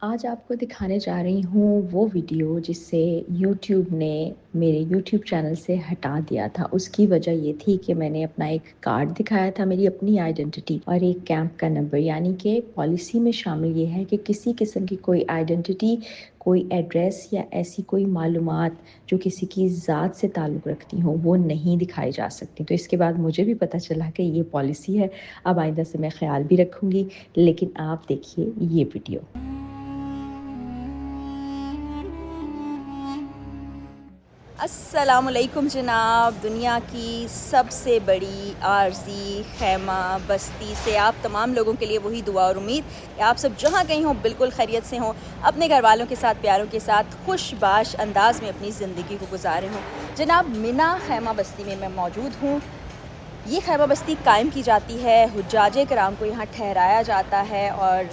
आज आपको दिखाने जा रही हूँ वो वीडियो जिसे यूट्यूब ने मेरे यूट्यूब चैनल से हटा दिया था। उसकी वजह ये थी कि मैंने अपना एक कार्ड दिखाया था, मेरी अपनी आइडेंटिटी और एक कैंप का नंबर। यानी कि पॉलिसी में शामिल ये है कि किसी किस्म की कोई आइडेंटिटी, कोई एड्रेस या ऐसी कोई मालूमात जो किसी की ज़ात से ताल्लुक़ रखती हों वो नहीं दिखाई जा सकती। तो इसके बाद मुझे भी पता चला कि ये पॉलिसी है। अब आइंदा से मैं ख़्याल भी रखूँगी। लेकिन आप देखिए ये वीडियो। अस्सलामुअलैकुम जनाब। दुनिया की सबसे बड़ी आरज़ी खैमा बस्ती से आप तमाम लोगों के लिए वही दुआ और उम्मीद कि आप सब जहाँ कहीं हों बिल्कुल खैरियत से हों, अपने घर वालों के साथ, प्यारों के साथ खुशबाश अंदाज में अपनी ज़िंदगी को गुजारे हों। जनाब मिना खैमा बस्ती में मैं मौजूद हूँ। ये खैमा बस्ती कायम की जाती है, हुज्जाजे कराम को यहाँ ठहराया जाता है और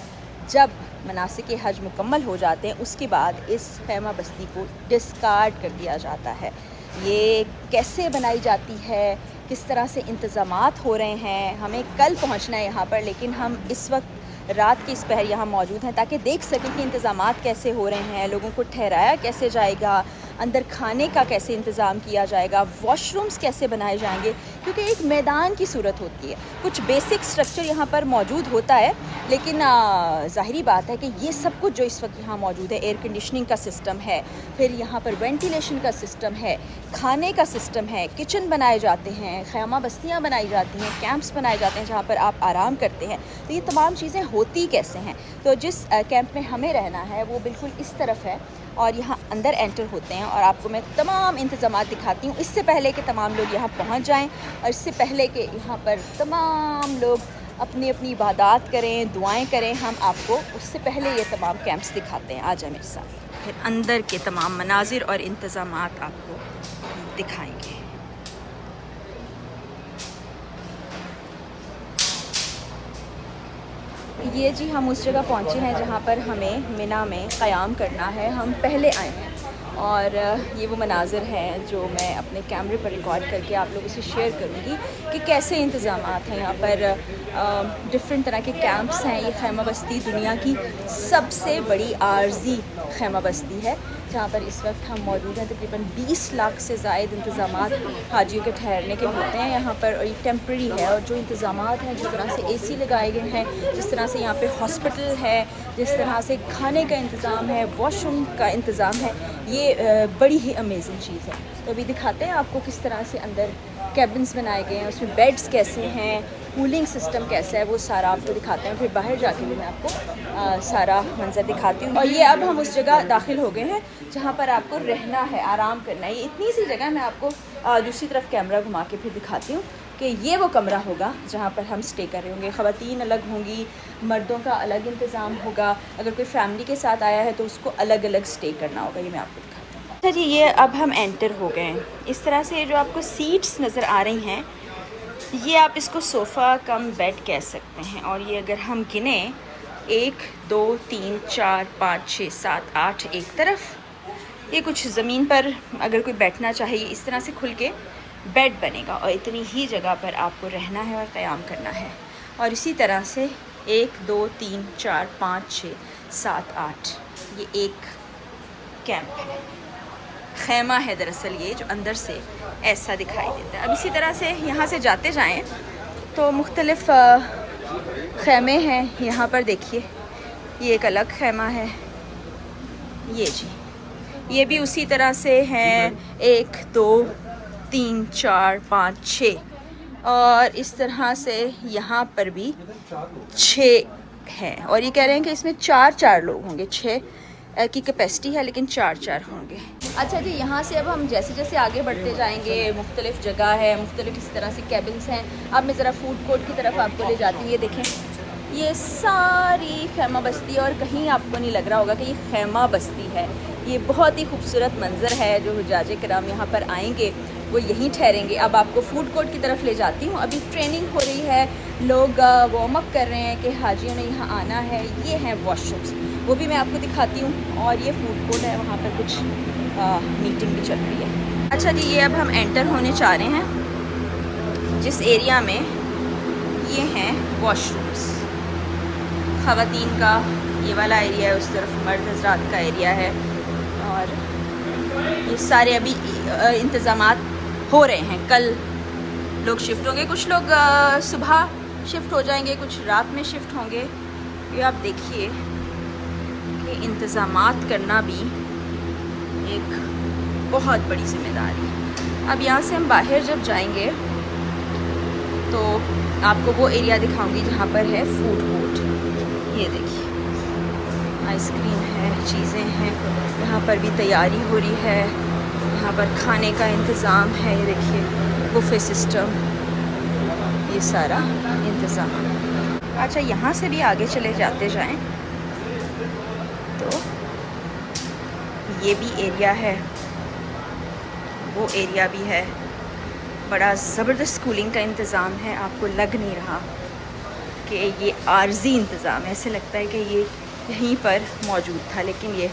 जब मनासिक हज मुकम्मल हो जाते हैं उसके बाद इस खैमा बस्ती को डिस्कार्ड कर दिया जाता है। ये कैसे बनाई जाती है, किस तरह से इंतज़ामात हो रहे हैं, हमें कल पहुंचना है यहाँ पर, लेकिन हम इस वक्त रात की इस पहर यहाँ मौजूद हैं ताकि देख सकें कि इंतज़ामात कैसे हो रहे हैं, लोगों को ठहराया कैसे जाएगा, अंदर खाने का कैसे इंतज़ाम किया जाएगा, वॉशरूम्स कैसे बनाए जाएंगे, क्योंकि एक मैदान की सूरत होती है। कुछ बेसिक स्ट्रक्चर यहाँ पर मौजूद होता है, लेकिन ज़ाहिरी बात है कि ये सब कुछ जो इस वक्त यहाँ मौजूद है, एयर कंडीशनिंग का सिस्टम है, फिर यहाँ पर वेंटिलेशन का सिस्टम है, खाने का सिस्टम है, किचन बनाए जाते हैं, खैमा बस्तियाँ बनाई जाती हैं, कैंप्स बनाए जाते हैं जहाँ पर आप आराम करते हैं। तो ये तमाम चीज़ें होती कैसे हैं? तो जिस कैंप में हमें रहना है वो बिल्कुल इस तरफ है और यहाँ अंदर एंटर होते हैं और आपको मैं तमाम इंतज़ामात दिखाती हूँ। इससे पहले कि तमाम लोग यहाँ पहुँच जाएँ और इससे पहले कि यहाँ पर तमाम लोग अपनी अपनी इबादत करें, दुआएं करें, हम आपको उससे पहले ये तमाम कैंप्स दिखाते हैं। आ जाए मेरे साथ, फिर अंदर के तमाम मनाजिर और इंतज़ामात आपको दिखाएंगे। ये जी हम उस जगह पहुँचे हैं जहाँ पर हमें मिना में क़याम करना है। हम पहले आए हैं और ये वो मनाज़िर हैं जो मैं अपने कैमरे पर रिकॉर्ड करके आप लोगों से शेयर करूँगी कि कैसे इंतज़ामात हैं यहाँ पर। डिफरेंट तरह के कैंप्स हैं। ये खैमा बस्ती दुनिया की सबसे बड़ी आरज़ी खैमा बस्ती है जहाँ पर इस वक्त हम मौजूद हैं। तकरीबन 20 लाख से ज़ायद इंतज़ामात हाजियों के ठहरने के होते हैं यहाँ पर और ये टेम्प्रेरी है। और जो इंतज़ामात हैं, जिस तरह से एसी लगाए गए हैं, जिस तरह से यहाँ पे हॉस्पिटल है, जिस तरह से खाने का इंतज़ाम है, वॉशरूम का इंतज़ाम है, ये बड़ी ही अमेजिंग चीज़ है। तो अभी दिखाते हैं आपको किस तरह से अंदर कैबिन्स बनाए गए हैं, उसमें बेड्स कैसे हैं, कूलिंग सिस्टम कैसा है, वो सारा आपको दिखाते हैं। फिर बाहर जाके भी मैं आपको सारा मंजर दिखाती हूँ। और ये अब हम उस जगह दाखिल हो गए हैं जहाँ पर आपको रहना है, आराम करना है। ये इतनी सी जगह मैं आपको दूसरी तरफ कैमरा घुमा के फिर दिखाती हूँ कि ये वो कमरा होगा जहाँ पर हम स्टे कर रहे होंगे। ख़वातीन अलग होंगी, मर्दों का अलग इंतज़ाम होगा। अगर कोई फैमिली के साथ आया है तो उसको अलग अलग स्टे करना होगा। ये मैं आपको दिखाती हूँ। अच्छा जी, ये अब हम एंटर हो गए हैं। इस तरह से जो आपको सीट्स नज़र आ रही हैं, ये आप इसको सोफ़ा कम बेड कह सकते हैं। और ये अगर हम गिने 1 2 3 4 5 6 7 8 एक तरफ, ये कुछ ज़मीन पर अगर कोई बैठना चाहिए इस तरह से खुल के बेड बनेगा और इतनी ही जगह पर आपको रहना है और क़याम करना है। और इसी तरह से 1 2 3 4 5 6 7 8 ये एक कैंप है, खैमा है दरअसल ये, जो अंदर से ऐसा दिखाई देता है। अब इसी तरह से यहाँ से जाते जाएं तो मुख्तलिफ़ खैमे हैं यहाँ पर। देखिए ये एक अलग खैमा है, ये जी, ये भी उसी तरह से हैं 1 2 3 4 5 6 और इस तरह से यहाँ पर भी 6 हैं। और ये कह रहे हैं कि इसमें 4 लोग होंगे। 6 की कैपेसिटी है लेकिन 4 होंगे। अच्छा जी, यहाँ से अब हम जैसे जैसे आगे बढ़ते जाएंगे, मुख्तलिफ़ जगह है, मुख्तलिफ़ इस तरह से कैबिन्स हैं। अब मैं ज़रा फ़ूड कोर्ट की तरफ आपको ले जाती हूँ। ये देखें, ये सारी खैमा बस्ती और कहीं आपको नहीं लग रहा होगा कि ये खैमा बस्ती है। ये बहुत ही खूबसूरत मंज़र है। जो हुज्जाजे किराम यहाँ पर आएंगे वो यहीं ठहरेंगे। अब आपको फ़ूड कोर्ट की तरफ ले जाती हूँ। अभी ट्रेनिंग हो रही है, लोग वार्म अप कर रहे हैं कि हाजियों ने यहाँ आना है। ये हैं वॉशरूम्स, वो भी मैं आपको दिखाती हूँ। और ये फ़ूड कोर्ट है, वहाँ पर कुछ मीटिंग भी चल रही है। अच्छा जी, ये अब हम एंटर होने चाह रहे हैं जिस एरिया में, ये हैं वॉशरूम्स। ख़वातीन का ये वाला एरिया है, उस तरफ मर्द हजरात का एरिया है। और ये सारे अभी इंतज़ामात हो रहे हैं। कल लोग शिफ्ट होंगे, कुछ लोग सुबह शिफ्ट हो जाएंगे, कुछ रात में शिफ्ट होंगे। ये आप देखिए कि इंतज़ामात करना भी एक बहुत बड़ी ज़िम्मेदारी है। अब यहाँ से हम बाहर जब जाएंगे तो आपको वो एरिया दिखाऊंगी जहाँ पर है फूड कोर्ट। ये देखिए आइसक्रीम है, चीज़ें हैं, यहाँ पर भी तैयारी हो रही है, यहाँ पर खाने का इंतज़ाम है। ये देखिए बुफे सिस्टम, ये सारा इंतज़ाम। अच्छा, यहाँ से भी आगे चले जाते जाएं तो ये भी एरिया है, वो एरिया भी है। बड़ा ज़बरदस्त कूलिंग का इंतज़ाम है। आपको लग नहीं रहा कि ये आर्जी इंतज़ाम है, ऐसे लगता है कि ये यहीं पर मौजूद था, लेकिन ये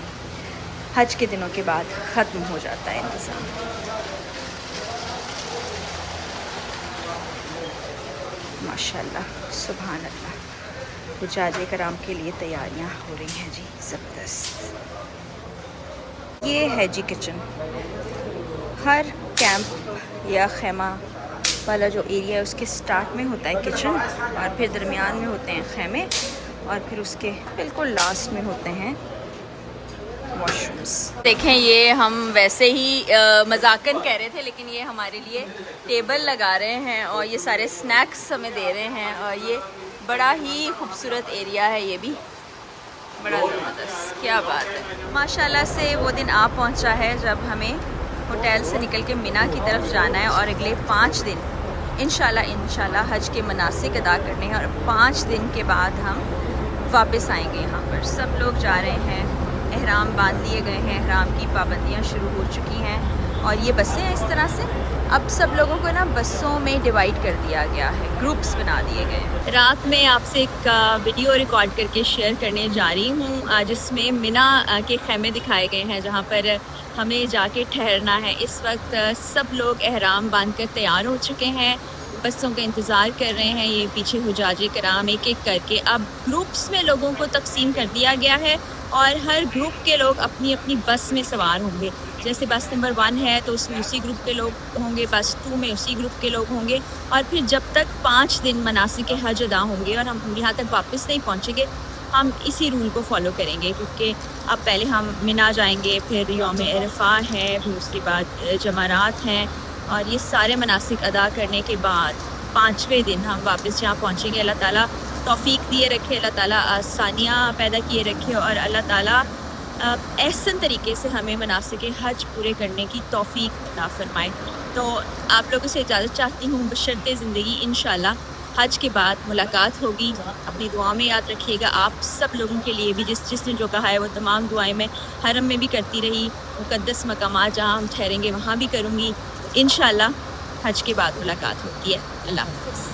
हज के दिनों के बाद ख़त्म हो जाता है इंतज़ाम। माशाल्लाह, सुभान अल्लाह। हुज्जाज कराम के लिए तैयारियां हो रही हैं जी, ज़बरदस्त। ये है जी किचन। हर कैंप या खैमा वाला जो एरिया है उसके स्टार्ट में होता है किचन, और फिर दरमियान में होते हैं खैमे, और फिर उसके बिल्कुल लास्ट में होते हैं वॉशरूम्स। देखें, ये हम वैसे ही मजाकन कह रहे थे, लेकिन ये हमारे लिए टेबल लगा रहे हैं और ये सारे स्नैक्स हमें दे रहे हैं। और ये बड़ा ही खूबसूरत एरिया है, ये भी बड़ा ज़बरदस्त, क्या बात है। माशाल्लाह से वो दिन आ पहुंचा है जब हमें होटल से निकल के मिना की तरफ जाना है, और अगले 5 दिन इंशाल्लाह हज के मनासिक अदा करने हैं, और 5 दिन के बाद हम वापस आएंगे। यहाँ पर सब लोग जा रहे हैं, एहराम बांध दिए गए हैं, एहराम की पाबंदियाँ शुरू हो चुकी हैं। और ये बसें हैं इस तरह से, अब सब लोगों को ना बसों में डिवाइड कर दिया गया है, ग्रुप्स बना दिए गए हैं। रात में आपसे एक वीडियो रिकॉर्ड करके शेयर करने जा रही हूँ, जिसमें मिना के खैमे दिखाए गए हैं जहाँ पर हमें जाके ठहरना है। इस वक्त सब लोग एहराम बांध कर तैयार हो चुके हैं, बसों का इंतज़ार कर रहे हैं। ये पीछे हुज्जाज कराम एक एक करके अब ग्रुप्स में लोगों को तकसीम कर दिया गया है, और हर ग्रुप के लोग अपनी अपनी बस में सवार होंगे। जैसे बस नंबर 1 है तो उसमें उसी ग्रुप के लोग होंगे, बस 2 में उसी ग्रुप के लोग होंगे, और फिर जब तक 5 दिन मनासिक हज अदा होंगे और हम यहाँ तक वापस नहीं पहुँचेंगे, हम इसी रूल को फॉलो करेंगे। क्योंकि अब पहले हम मिना जाएंगे, फिर यौम अरफा है, फिर उसके बाद जमारात हैं, और ये सारे मनासिक अदा करने के बाद 5वें दिन हम वापस यहाँ पहुँचेंगे। अल्लाह ताला तौफीक दिए रखे, अल्लाह ताला आसानियाँ पैदा किए रखे, और अल्लाह ताला एहसन तरीके से हमें मनासिक हज पूरे करने की तौफीक अता फरमाए। तो आप लोगों से इजाज़त चाहती हूँ, बशर्ते ज़िंदगी इंशाल्लाह हज के बाद मुलाकात होगी। अपनी दुआ में याद रखिएगा। आप सब लोगों के लिए भी जिसने जो कहा है वो तमाम दुआएं मैं हरम में भी करती रही, मुक़द्दस मकामात जहाँ हम ठहरेंगे वहाँ भी करूँगी। इंशाल्लाह हज के बाद मुलाकात होती है। अल्लाह हाफ़िज़।